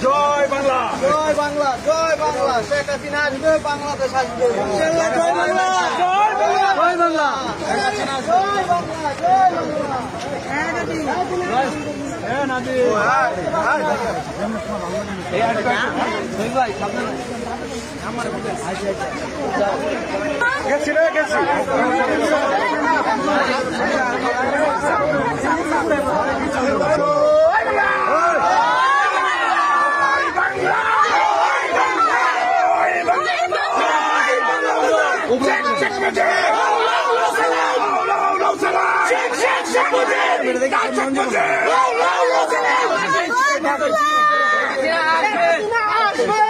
জয় বাংলা, জয় বাংলা, জয় বাংলা। শেখ হাসিনা আসবে, বাংলাদেশ আসবে। জয় বাংলা, জয় বাংলা, জয় বাংলা, জয় বাংলা, জয় বাংলা। গেছি রে গেছি। আসবে